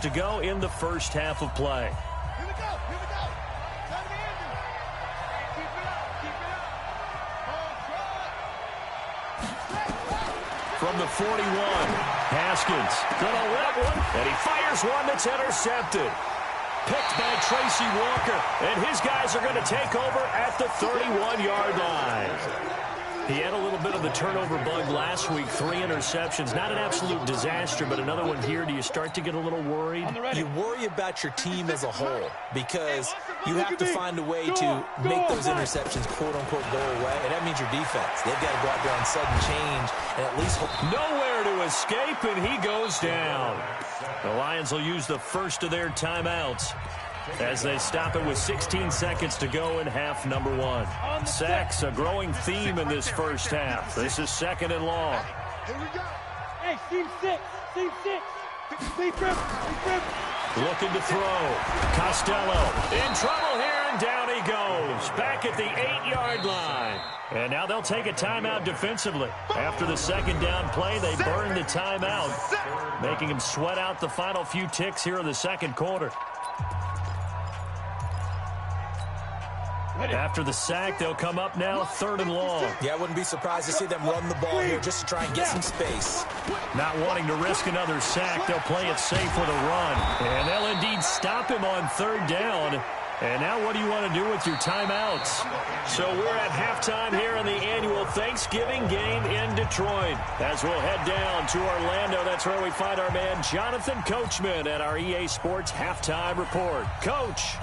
to go in the first half of play. Here we go. Here we go. Time to end it. Keep it up. Keep it up. From the 41, Haskins gonna let one, and he fires one that's intercepted. Picked by Tracy Walker, and his guys are going to take over at the 31-yard line. He had a little bit of the turnover bug last week, 3 interceptions. Not an absolute disaster, but another one here. Do you start to get a little worried? You worry about your team as a whole because you have to find a way to make those interceptions, quote-unquote, go away, and that means your defense. They've got to go out there on sudden change and at least hope. Nowhere to escape, and he goes down. The Lions will use the first of their timeouts as they stop it with 16 seconds to go in half number 1. Sacks, a growing theme in this first half. This is 2nd and long. Here we go. Hey, team 6. Team 6. Stay triple. Looking to throw. Costello in trouble here, and down he goes. Back at the 8-yard line. And now they'll take a timeout defensively. After the second down play, they burn the timeout, making him sweat out the final few ticks here in the second quarter. After the sack, they'll come up now 3rd and long. Yeah, I wouldn't be surprised to see them run the ball here just to try and get some space. Not wanting to risk another sack, they'll play it safe with a run. And they'll indeed stop him on 3rd down. And now what do you want to do with your timeouts? So we're at halftime here in the annual Thanksgiving game in Detroit. As we'll head down to Orlando, that's where we find our man Jonathan Coachman at our EA Sports Halftime Report. Coach.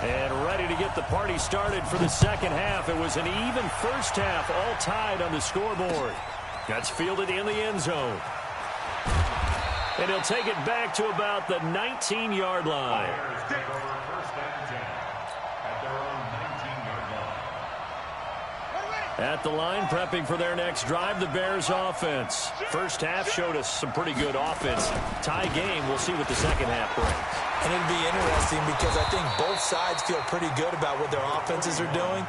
And ready to get the party started for the second half. It was an even first half, all tied on the scoreboard. That's fielded in the end zone. And he'll take it back to about the 19-yard line. At the line, prepping for their next drive, the Bears offense. First half showed us some pretty good offense. Tie game, we'll see what the second half brings. And it'll be interesting because I think both sides feel pretty good about what their offenses are doing.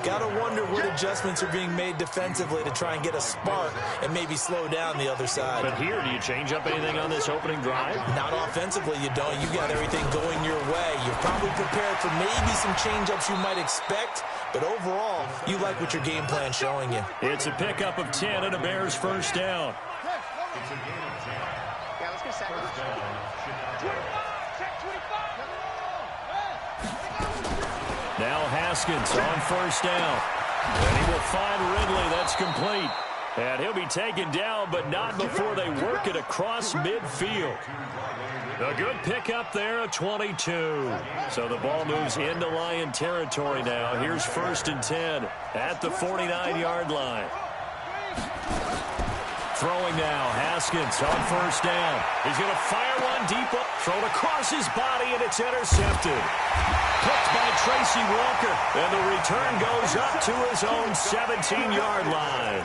Got to wonder what adjustments are being made defensively to try and get a spark and maybe slow down the other side. But here, do you change up anything on this opening drive? Not offensively, you don't. You got everything going your way. You're probably prepared for maybe some change-ups you might expect, but overall, you like what your game plan's showing you. It's a pickup of 10 and a Bears first down. Yeah, let's get second. Now Haskins on first down. And he will find Ridley. That's complete. And he'll be taken down, but not before they work it across midfield. A good pickup there at 22. So the ball moves into Lion territory now. Here's 1st and 10 at the 49-yard line. Throwing now, Haskins on first down. He's going to fire one deep up, thrown across his body, and it's intercepted. Picked by Tracy Walker, and the return goes up to his own 17-yard line.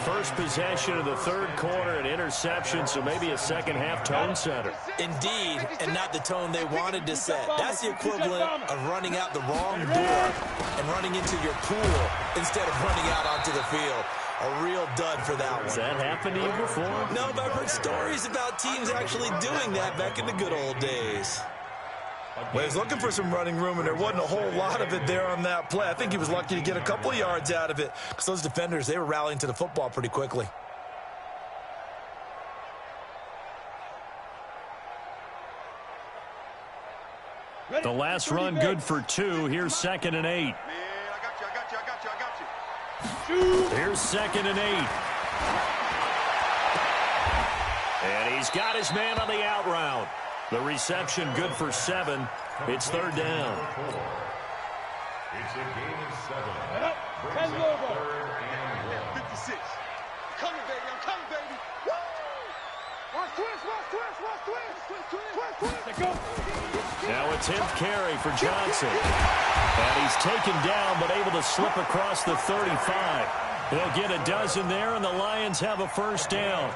First possession of the third quarter, an interception, so maybe a second-half tone setter. Indeed, and not the tone they wanted to set. That's the equivalent of running out the wrong door and running into your pool instead of running out onto the field. A real dud for that one. Has that happened to you before? No, but I've heard stories about teams actually doing that back in the good old days. Well, he was looking for some running room, and there wasn't a whole lot of it there on that play. I think he was lucky to get a couple of yards out of it because those defenders, they were rallying to the football pretty quickly. The last run good for 2. Here's 2nd and 8. Man, I got you. Here's 2nd and 8. And he's got his man on the out route. The reception good for 7. It's 3rd down. It's a gain of 7. Brings up 3rd and 1. 56. I'm coming, baby. Woo! Watch twist. Now a 10th carry for Johnson. And he's taken down but able to slip across the 35. They'll get a dozen there, and the Lions have a first down.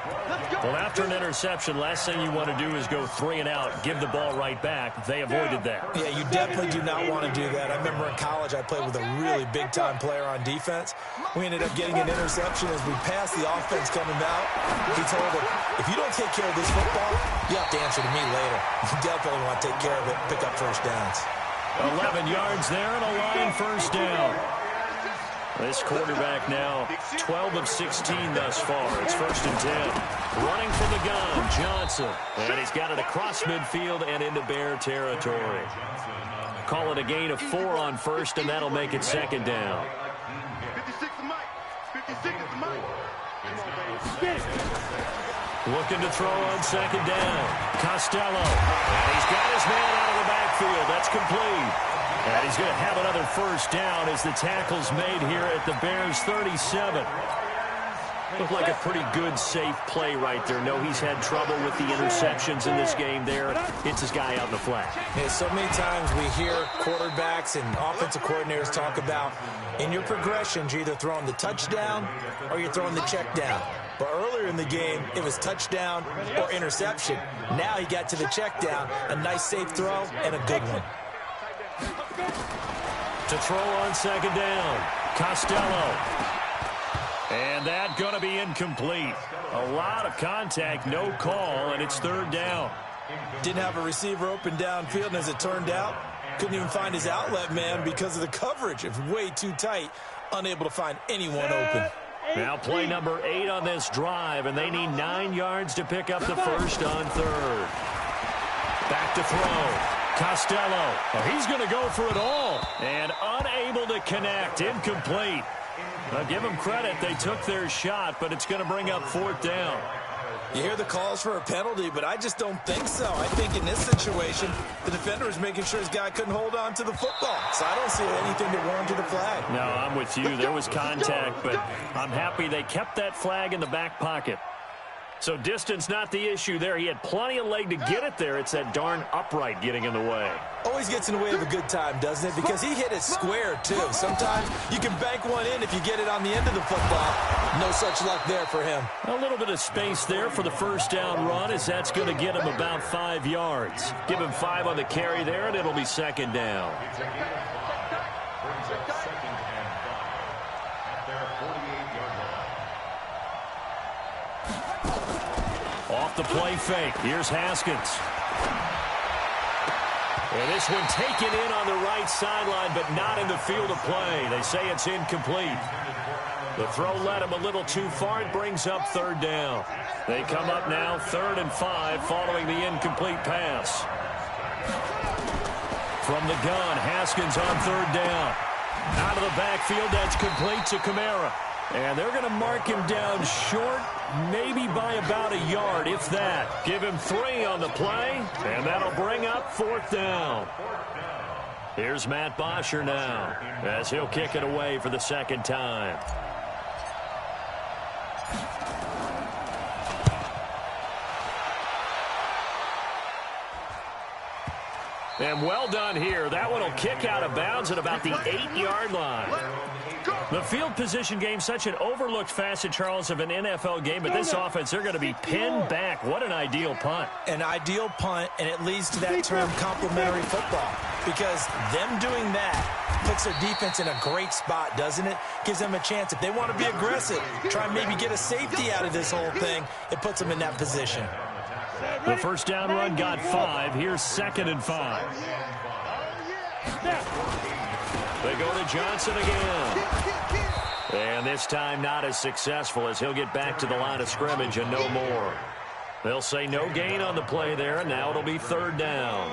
Well, after an interception, last thing you want to do is go 3 and out, give the ball right back. They avoided that. Yeah, you definitely do not want to do that. I remember in college I played with a really big-time player on defense. We ended up getting an interception as we passed the offense coming out. He told him, if you don't take care of this football, you have to answer to me later. You definitely want to take care of it, pick up first downs. 11 yards there and a Lion first down. This quarterback now 12 of 16 thus far. It's 1st and 10. Running from the gun, Johnson. And he's got it across midfield and into Bear territory. Call it a gain of 4 on first, and that'll make it 2nd down. 56 to Mike. 56 to Mike. Looking to throw on 2nd down. Costello. And he's got his man out of the backfield. That's complete. And he's going to have another first down as the tackle's made here at the Bears' 37. Looked like a pretty good, safe play right there. No, he's had trouble with the interceptions in this game there. Hits his guy out in the flat. Yeah, so many times we hear quarterbacks and offensive coordinators talk about in your progressions, you're either throwing the touchdown or you're throwing the check down. But earlier in the game, it was touchdown or interception. Now he got to the check down, a nice safe throw and a good one. To throw on 2nd down, Costello. And that going to be incomplete. A lot of contact, no call, and it's 3rd down. Didn't have a receiver open downfield, and as it turned out, couldn't even find his outlet man because of the coverage. It was way too tight, unable to find anyone open. Now play number 8 on this drive, and they need 9 yards to pick up the first on 3rd. Back to throw. Costello, he's going to go for it all, and unable to connect, incomplete. Now give them credit, they took their shot, but it's going to bring up 4th down. You hear the calls for a penalty, but I just don't think so. I think in this situation, the defender was making sure his guy couldn't hold on to the football, so I don't see anything that warranted a flag. No, I'm with you. There was contact, but I'm happy they kept that flag in the back pocket. So distance not the issue there. He had plenty of leg to get it there. It's that darn upright getting in the way. Always gets in the way of a good time, doesn't it? Because he hit it square, too. Sometimes you can bank one in if you get it on the end of the football. No such luck there for him. A little bit of space there for the first down run, as that's going to get him about 5 yards. Give him 5 on the carry there, and it'll be 2nd down. Off the play fake. Here's Haskins. And this one taken in on the right sideline, but not in the field of play. They say it's incomplete. The throw led him a little too far. It brings up 3rd down. They come up now 3rd and 5 following the incomplete pass. From the gun, Haskins on 3rd down. Out of the backfield, that's complete to Kamara. And they're going to mark him down short, maybe by about a yard, if that. Give him 3 on the play, and that'll bring up 4th down. Here's Matt Bosher now, as he'll kick it away for the 2nd time. And well done here. That one will kick out of bounds at about the 8-yard line. The field position game, such an overlooked facet, Charles, of an NFL game, but this offense, they're going to be pinned back. What an ideal punt. An ideal punt, and it leads to that term complementary football, because them doing that puts their defense in a great spot, doesn't it? Gives them a chance. If they want to be aggressive, try and maybe get a safety out of this whole thing, it puts them in that position. The first down run got 5. Here's 2nd and 5. They go to Johnson again. And this time not as successful, as he'll get back to the line of scrimmage and no more. They'll say no gain on the play there, and now it'll be 3rd down.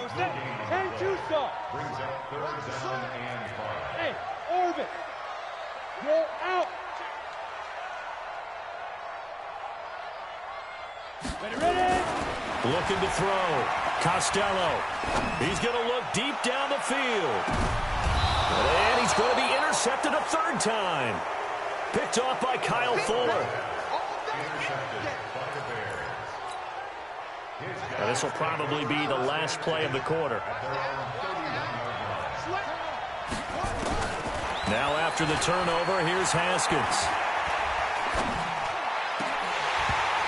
Hey, Orbit, you're out. Ready? Looking to throw. Costello. He's going to look deep down the field. And he's going to be intercepted a 3rd time. Picked off by Kyle Fuller. Now this will probably be the last play of the quarter. Now after the turnover, here's Haskins.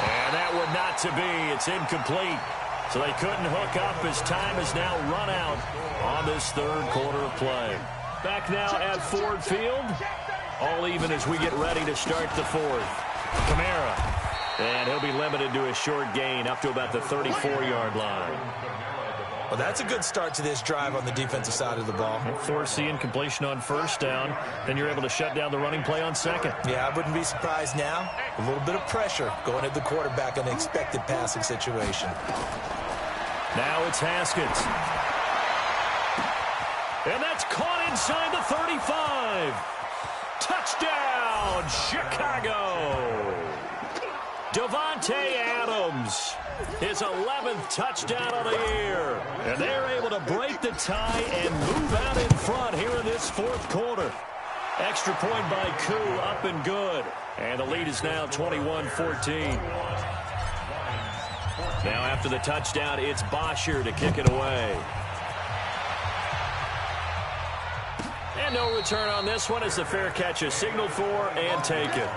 And that would not to be. It's incomplete. So they couldn't hook up as time is now run out on this third quarter of play. Back now at Ford Field. All even as we get ready to start the fourth. Kamara. And he'll be limited to a short gain up to about the 34-yard line. Well, that's a good start to this drive on the defensive side of the ball. Force the incompletion on first down. Then you're able to shut down the running play on second. Yeah, I wouldn't be surprised now. A little bit of pressure going at the quarterback in an expected passing situation. Now it's Haskins. And that's caught inside the 35. Touchdown, Chicago. Davante Adams, his 11th touchdown of the year. And they're able to break the tie and move out in front here in this fourth quarter. Extra point by Koo, up and good. And the lead is now 21-14. Now after the touchdown, it's Bosher to kick it away. And no return on this one as the fair catch is signaled for and taken.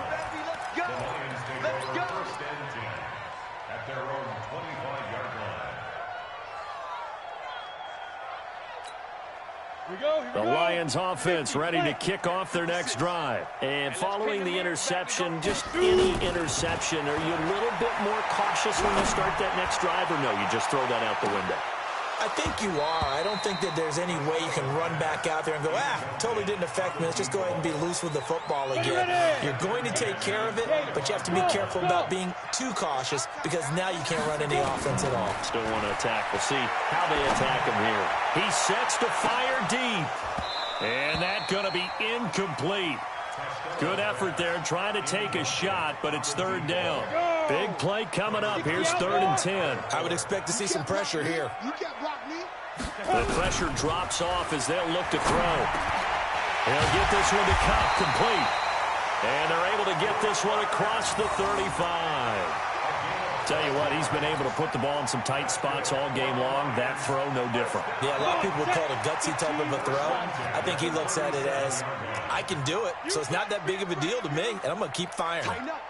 The Lions offense ready to kick off their next drive. And following the interception, just any interception, are you a little bit more cautious when you start that next drive, or no, you just throw that out the window? I think you are. I don't think that there's any way you can run back out there and go, totally didn't affect me. Let's just go ahead and be loose with the football again. You're going to take care of it, but you have to be careful about being too cautious because now you can't run any offense at all. Still want to attack. We'll see how they attack him here. He sets to fire deep. And that's going to be incomplete. Good effort there trying to take a shot, but it's third down. Big play coming up. Here's 3rd and 10. I would expect to see some pressure here. The pressure drops off as they'll look to throw. They'll get this one to Cup complete. And they're able to get this one across the 35. Tell you what, he's been able to put the ball in some tight spots all game long. That throw, no different. Yeah, a lot of people would call it a gutsy type of a throw. I think he looks at it as, I can do it, so it's not that big of a deal to me, and I'm going to keep firing. Tighten up.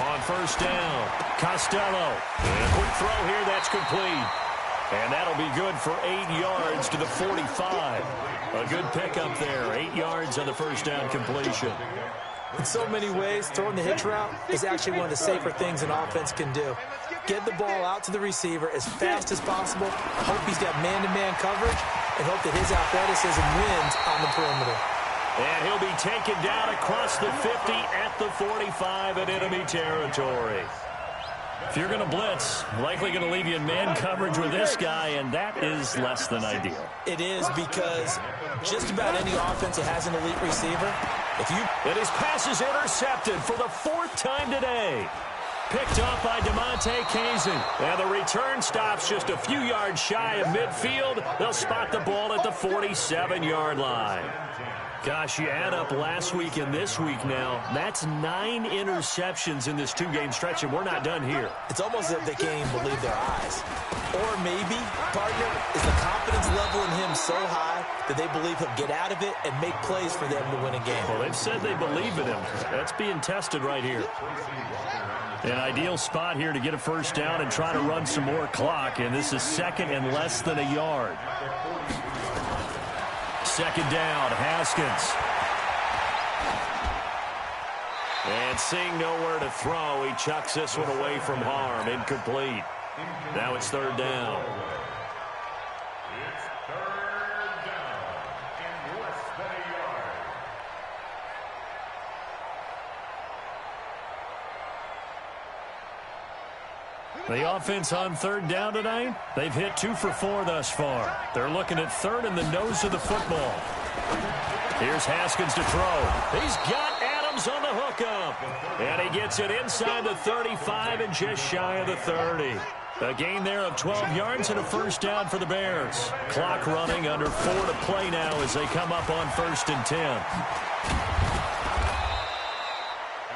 On first down, Costello. And a quick throw here, that's complete. And that'll be good for 8 yards to the 45. A good pickup there, 8 yards on the first down completion. In so many ways, throwing the hitch route is actually one of the safer things an offense can do. Get the ball out to the receiver as fast as possible, hope he's got man-to-man coverage, and hope that his athleticism wins on the perimeter. And he'll be taken down across the 50 at the 45 in enemy territory. If you're going to blitz, likely going to leave you in man coverage with this guy, and that is less than ideal. It is because just about any offense that has an elite receiver, and his pass is intercepted for the 4th time today. Picked off by DeMonte Casey. And the return stops just a few yards shy of midfield. They'll spot the ball at the 47-yard line. Gosh, you add up last week and this week now, that's 9 interceptions in this 2-game stretch, and we're not done here. It's almost as if they can't even believe their eyes. Or maybe, partner, is the confidence level in him so high that they believe he'll get out of it and make plays for them to win a game. Well, they've said they believe in him. That's being tested right here. An ideal spot here to get a first down and try to run some more clock, and this is 2nd and less than a yard. 2nd down, Haskins. And seeing nowhere to throw, he chucks this one away from harm. Incomplete. Now it's 3rd down. It's 3rd down and less than a yard. The offense on 3rd down tonight, they've hit 2 for 4 thus far. They're looking at 3rd in the nose of the football. Here's Haskins to throw. He's got Adams on the hookup. And he gets it inside the 35 and just shy of the 30. A gain there of 12 yards and a first down for the Bears. Clock running under 4 to play now as they come up on 1st and 10.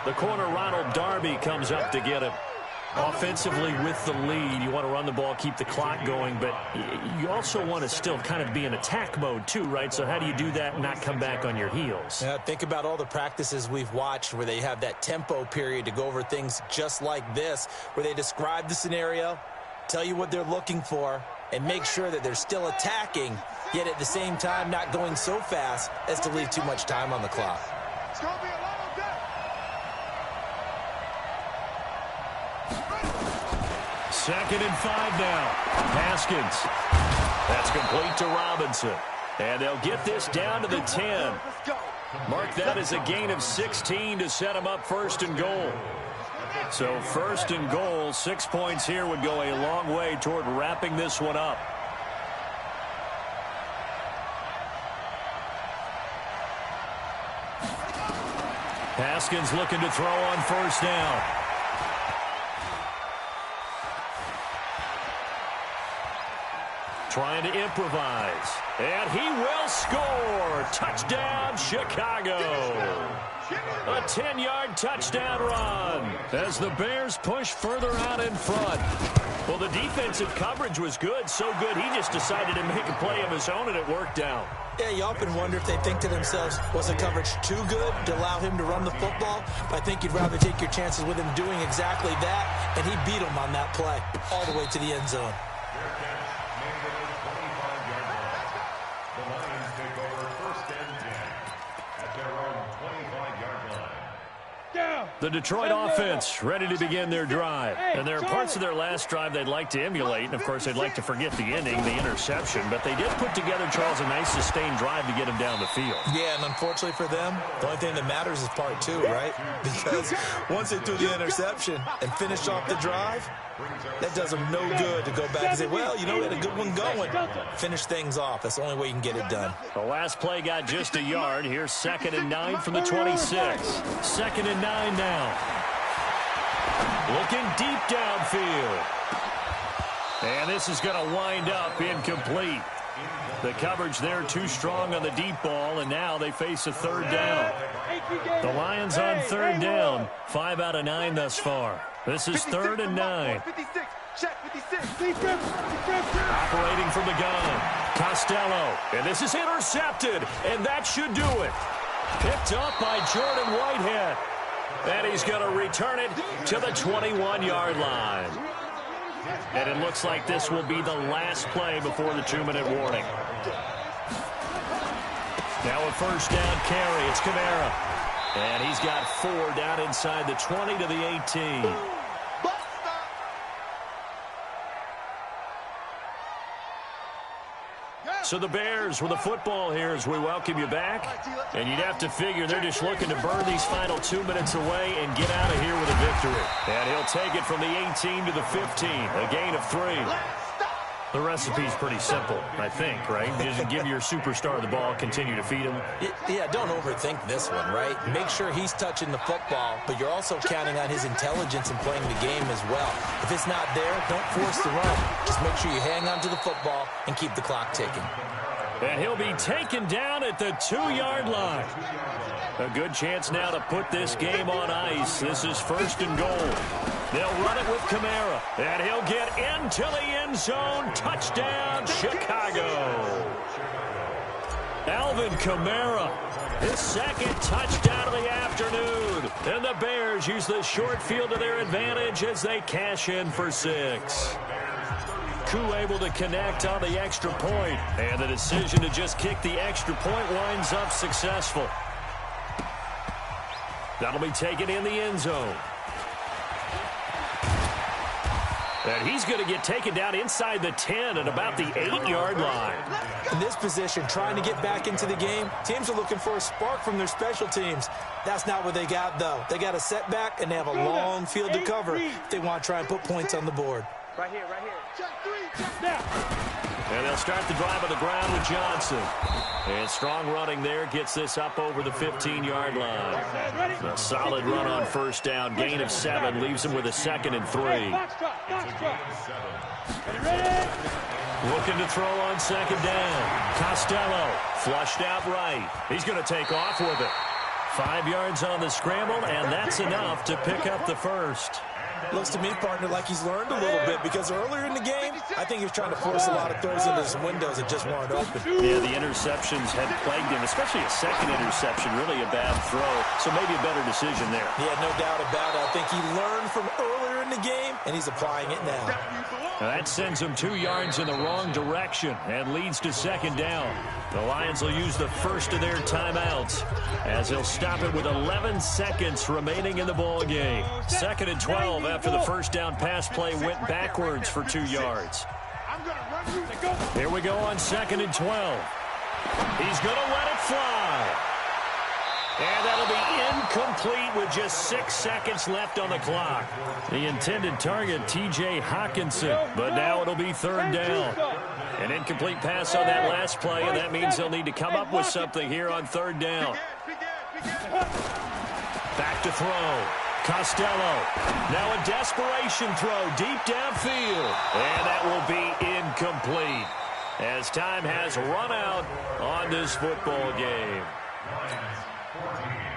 The corner, Ronald Darby, comes up to get him. Offensively with the lead, you want to run the ball, keep the clock going, but you also want to still kind of be in attack mode too, right? So how do you do that and not come back on your heels? Yeah, think about all the practices we've watched where they have that tempo period to go over things just like this, where they describe the scenario, tell you what they're looking for, and make sure that they're still attacking, yet at the same time not going so fast as to leave too much time on the clock. It's going to be a long day. 2nd and 5 now. Haskins. That's complete to Robinson. And they'll get this down to the 10. Let's go. Mark that as a gain of 16 to set them up 1st and goal. So 1st and goal, 6 points here would go a long way toward wrapping this one up. Haskins looking to throw on 1st down. Trying to improvise. And he will score. Touchdown, Chicago. A 10-yard touchdown run as the Bears push further out in front. Well, the defensive coverage was good, so good he just decided to make a play of his own, and it worked out. Yeah, you often wonder if they think to themselves, was the coverage too good to allow him to run the football? But I think you'd rather take your chances with him doing exactly that, and he beat him on that play all the way to the end zone. The Lions take over 1st and 10 at their own 25-yard line. The Detroit offense ready to begin their drive. And there are parts of their last drive they'd like to emulate. And, of course, they'd like to forget the ending, the interception. But they did put together, Charles, a nice sustained drive to get him down the field. Yeah, and unfortunately for them, the only thing that matters is part 2, right? Because once they threw the interception and finished off the drive, that does them no good to go back and say, well, you know, we had a good one going. Finish things off. That's the only way you can get it done. The last play got just a yard. Here's 2nd and 9 from the 26. 2nd and 9 now. Looking deep downfield. And this is going to wind up incomplete. The coverage there too strong on the deep ball, and now they face a 3rd down. The Lions on 3rd down. 5 out of 9 thus far. This is 3rd and 9. 56. Check 56. Operating from the gun. Costello. And this is intercepted. And that should do it. Picked up by Jordan Whitehead. And he's going to return it to the 21-yard line. And it looks like this will be the last play before the 2-minute warning. Now a 1st down carry. It's Kamara. And he's got 4 down inside the 20 to the 18. So the Bears with the football here as we welcome you back. And you'd have to figure they're just looking to burn these final 2 minutes away and get out of here with a victory. And he'll take it from the 18 to the 15, a gain of 3. The recipe's pretty simple, I think, right? Just give your superstar the ball, continue to feed him. Yeah, don't overthink this one, right? Make sure he's touching the football, but you're also counting on his intelligence in playing the game as well. If it's not there, don't force the run. Just make sure you hang on to the football and keep the clock ticking. And he'll be taken down at the 2-yard line. A good chance now to put this game on ice. This is 1st and goal. They'll run it with Kamara. And he'll get into the end zone. Touchdown, Chicago. Alvin Kamara, his 2nd touchdown of the afternoon. And the Bears use the short field to their advantage as they cash in for 6. Koo able to connect on the extra point. And the decision to just kick the extra point winds up successful. That'll be taken in the end zone. And he's going to get taken down inside the 10 at about the 8-yard line. In this position, trying to get back into the game, teams are looking for a spark from their special teams. That's not what they got, though. They got a setback, and they have a long field to cover if they want to try and put points on the board. Right here, right here. Check 3. Check Now. And they'll start the drive on the ground with Johnson. And strong running there gets this up over the 15-yard line. A solid run on 1st down. Gain of 7 leaves him with a 2nd and 3. Looking to throw on 2nd down. Costello flushed out right. He's going to take off with it. 5 yards on the scramble, and that's enough to pick up the 1st. Looks to me, partner, like he's learned a little bit, because earlier in the game, I think he was trying to force a lot of throws into some windows that just weren't open. Yeah, the interceptions had plagued him, especially a second interception, really a bad throw. So maybe a better decision there. Yeah, no doubt about it. I think he learned from earlier in the game, and he's applying it now. That sends him 2 yards in the wrong direction and leads to second down. The Lions will use the first of their timeouts as they'll stop it with 11 seconds remaining in the ball game. 2nd and 12 after the first down pass play went backwards for 2 yards. Here we go on 2nd and 12. He's going to let it fly. And that'll be incomplete with just 6 seconds left on the clock. The intended target, T.J. Hawkinson, but now it'll be 3rd down. An incomplete pass on that last play, and that means they'll need to come up with something here on 3rd down. Back to throw. Costello. Now a desperation throw deep downfield. And that will be incomplete as time has run out on this football game. Lions 14.